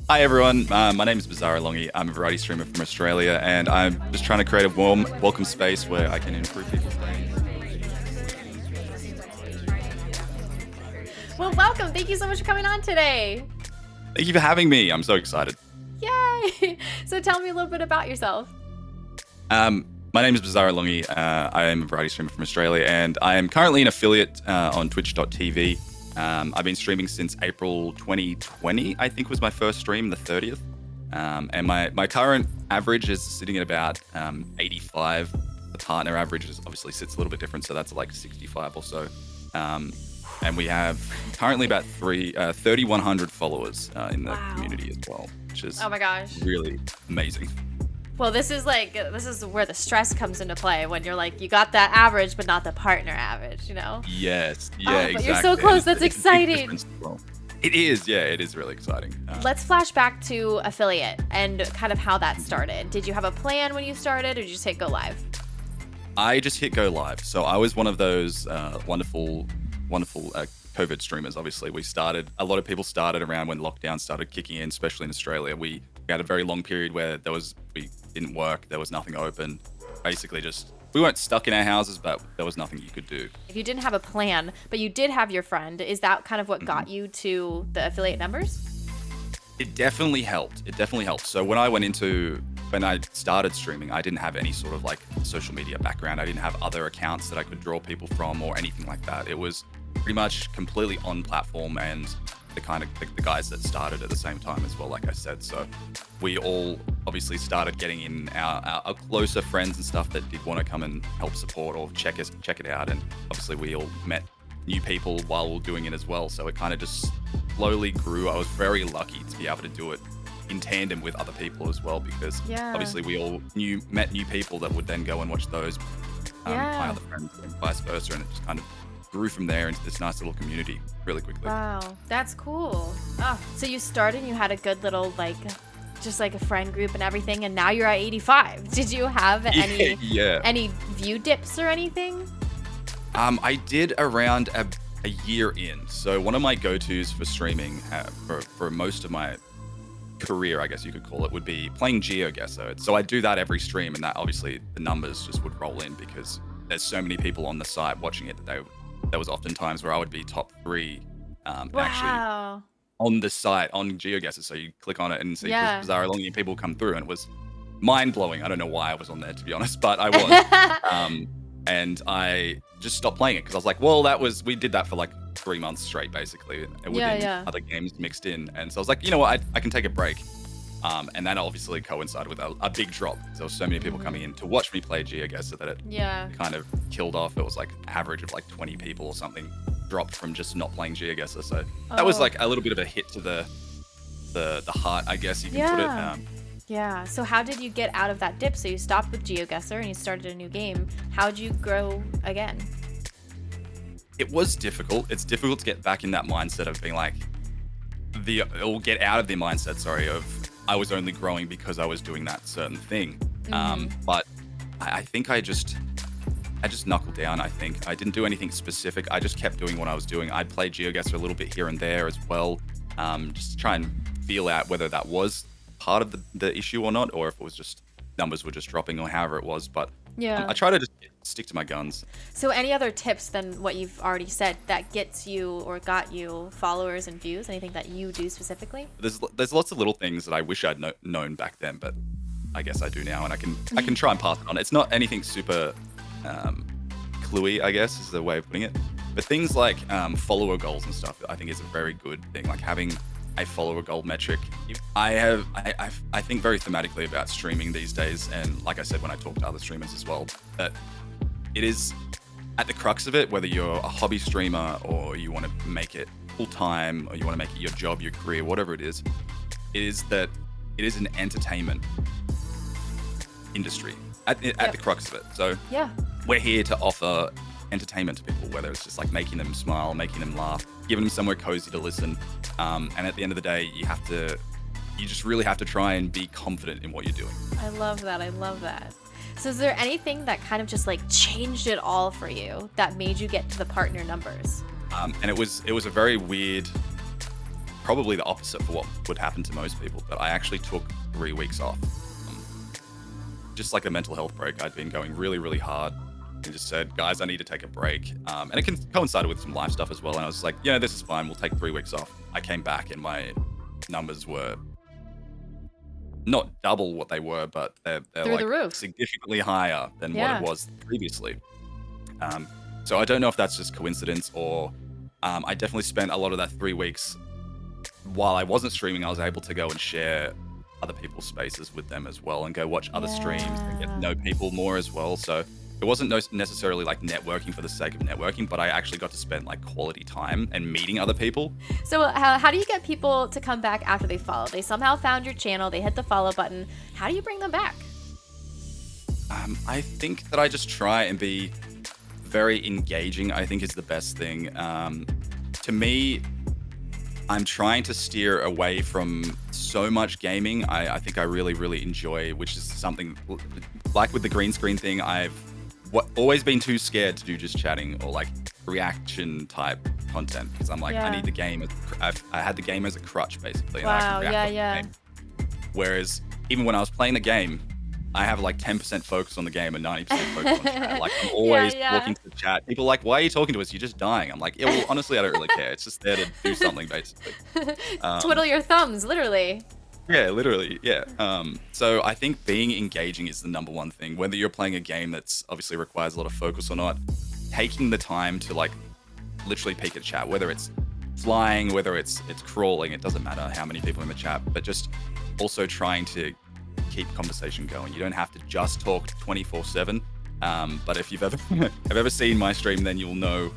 Hi everyone, my name is BizarroLongy. I'm a variety streamer from Australia, and I'm just trying to create a warm, welcome space where I can improve people's days. Well, welcome. Thank you so much for coming on today. Thank you for having me. I'm so excited. Yay! So tell me a little bit about yourself. My name is BizarroLongy. I am a variety streamer from Australia, and I am currently an affiliate on Twitch.tv. I've been streaming since April 2020, I think was my first stream, the 30th. And my current average is sitting at about 85. The partner average obviously sits a little bit different, so that's like 65 or so. And we have currently about 3,100 followers in the Wow. community as well, which is Oh my gosh. really amazing. Well, this is where the stress comes into play when you're like, you got that average, but not the partner average, you know? Yes, Oh, yeah, but exactly. you're so And close. That's it's a big exciting. difference as well. It is, yeah, it is really exciting. Let's flash back to affiliate and kind of how that started. Did you have a plan when you started, or did you just hit go live? I just hit go live. So I was one of those wonderful COVID streamers. Obviously, a lot of people started around when lockdown started kicking in, especially in Australia. We had a very long period where we didn't work. There was nothing open. Basically, we weren't stuck in our houses, but there was nothing you could do. If you didn't have a plan, but you did have your friend, is that kind of what got you to the affiliate numbers? It definitely helped. So when I started streaming, I didn't have any sort of like social media background. I didn't have other accounts that I could draw people from or anything like that. It was pretty much completely on platform and the guys that started at the same time as well, like I said. So we all obviously started getting in our closer friends and stuff that did want to come and help support or check it out. And obviously we all met new people while we were doing it as well. So it kind of just slowly grew. I was very lucky to be able to do it in tandem with other people as well, because obviously we all met new people that would then go and watch those my other friends and vice versa, and it just kind of grew from there into this nice little community really quickly. Wow, that's cool. Oh, so you started and you had a good little just like a friend group and everything, and now you're at 85. Did you have any any view dips or anything? I did around a year in. So one of my go-tos for streaming for most of my career, I guess you could call it, would be playing GeoGuessr. So I do that every stream, and that obviously the numbers just would roll in because there's so many people on the site watching it that there was often times where I would be top 3 actually Wow. on the site on GeoGuessr. So you click on it and see Yeah. BizarroLongy and people come through, and it was mind-blowing. I don't know why I was on there, to be honest, but I was. And I just stopped playing it because I was like, well, we did that for like 3 months straight, basically, and within other games mixed in. And so I was like, you know what, I can take a break. And that obviously coincided with a big drop. There were so many people coming in to watch me play GeoGuessr that it kind of killed off. It was like average of like 20 people or something dropped from just not playing GeoGuessr. So that was like a little bit of a hit to the heart, I guess you can put it. Yeah. So how did you get out of that dip? So you stopped with GeoGuessr and you started a new game. How'd you grow again? It was difficult. It's difficult to get back in that mindset of being like get out of the mindset, sorry, of I was only growing because I was doing that certain thing. But I think I just knuckled down. I think I didn't do anything specific. I just kept doing what I was doing. I'd play GeoGuessr a little bit here and there as well, just to try and feel out whether that was part of the issue or not, or if it was just numbers were just dropping or however it was. But I try to just stick to my guns. So any other tips than what you've already said that gets you or got you followers and views? Anything that you do specifically? There's lots of little things that I wish I'd known back then, but I guess I do now, and I can try and pass it on. It's not anything super cluey, I guess is the way of putting it. But things like follower goals and stuff, I think is a very good thing. Like having a follower goal metric. I think very thematically about streaming these days, and like I said when I talk to other streamers as well, that it is at the crux of it, whether you're a hobby streamer or you want to make it full time or you want to make it your job, your career, whatever it is that it is an entertainment industry at the crux of it. So we're here to offer entertainment to people, whether it's just like making them smile, making them laugh, giving them somewhere cozy to listen. And at the end of the day, you just really have to try and be confident in what you're doing. I love that. So is there anything that kind of just like changed it all for you that made you get to the partner numbers? And it was a very weird probably the opposite for what would happen to most people, but I actually took 3 weeks off. Just like a mental health break. I'd been going really, really hard and just said, guys, I need to take a break. And it coincided with some life stuff as well. And I was like, yeah, this is fine. We'll take 3 weeks off. I came back and my numbers were not double what they were, but they're Through the like roof. significantly higher than what Yeah. it was previously. So I don't know if that's just coincidence or I definitely spent a lot of that 3 weeks while I wasn't streaming. I was able to go and share other people's spaces with them as well and go watch other streams and get to know people more as well. So it wasn't necessarily like networking for the sake of networking, but I actually got to spend like quality time and meeting other people. So how do you get people to come back after they follow? They somehow found your channel, they hit the follow button. How do you bring them back? I think that I just try and be very engaging, I think is the best thing. To me, I'm trying to steer away from so much gaming. I think I really, really enjoy, which is something like with the green screen thing, I've always been too scared to do just chatting or like reaction type content because I'm like, I need the game. I had the game as a crutch basically. And Wow, I can react yeah. to the game. Whereas even when I was playing the game, I have like 10% focus on the game and 90% focus on chat. Like I'm always talking to the chat. People are like, why are you talking to us? You're just dying. I'm like, yeah, well, honestly, I don't really care. It's just there to do something basically. Twiddle your thumbs, literally. Yeah, literally. Yeah. So I think being engaging is the number one thing. Whether you're playing a game that's obviously requires a lot of focus or not, taking the time to like literally peek at chat, whether it's flying, whether it's crawling, it doesn't matter how many people in the chat, but just also trying to keep conversation going. You don't have to just talk 24/7. But if you've ever seen my stream, then you'll know,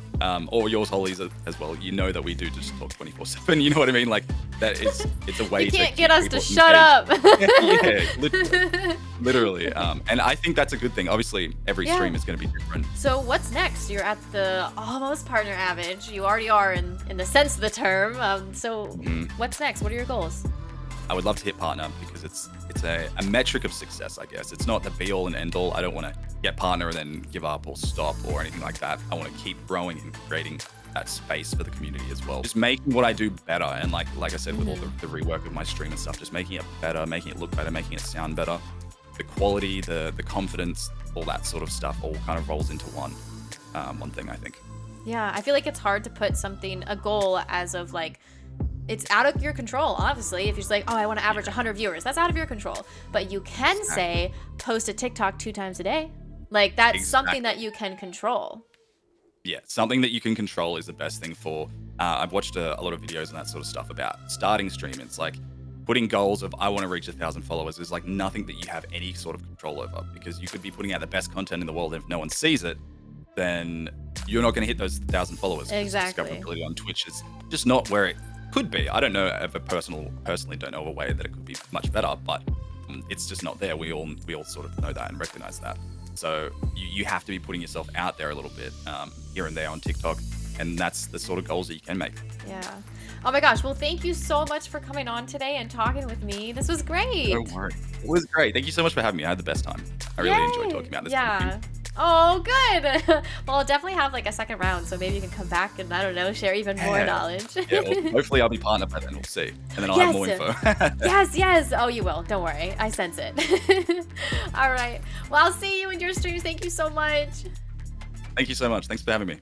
or yours, Hollie's as well. You know that we do just talk 24/7. You know what I mean? Like that is, it's a way You to can't keep get us to people shut engaged. up. Yeah, literally. And I think that's a good thing. Obviously, every stream is going to be different. So what's next? You're at the almost partner average. You already are in the sense of the term. What's next? What are your goals? I would love to hit partner because it's a metric of success, I guess. It's not the be all and end all. I don't want to get partner and then give up or stop or anything like that. I want to keep growing and creating that space for the community as well. Just making what I do better. And like I said, with all the rework of my stream and stuff, just making it better, making it look better, making it sound better. The quality, the confidence, all that sort of stuff all kind of rolls into one thing, I think. Yeah, I feel like it's hard to put a goal as of like, it's out of your control, obviously. If you're just like, oh, I want to average 100 viewers, that's out of your control. But you can say, post a TikTok 2 times a day. Like, that's something that you can control. Yeah, something that you can control is the best thing for. I've watched a lot of videos and that sort of stuff about starting stream. It's like putting goals of, I want to reach 1,000 followers is like nothing that you have any sort of control over, because you could be putting out the best content in the world. And if no one sees it, then you're not going to hit those 1,000 followers. Exactly. Discoverability on Twitch is just not where it could be. I don't know if personally don't know of a way that it could be much better, but it's just not there. We all sort of know that and recognize that. So you have to be putting yourself out there a little bit here and there on TikTok, and that's the sort of goals that you can make. Yeah. Oh my gosh. Well, thank you so much for coming on today and talking with me. This was great. Don't worry. It was great. Thank you so much for having me. I had the best time. I really enjoyed talking about this. Yeah. Oh, good. Well, I'll definitely have like a second round, so maybe you can come back and, I don't know, share even more knowledge. Yeah, well, hopefully I'll be partner by then. We'll see. And then I'll have more info. Yes. Oh, you will. Don't worry. I sense it. All right. Well, I'll see you in your streams. Thank you so much. Thank you so much. Thanks for having me.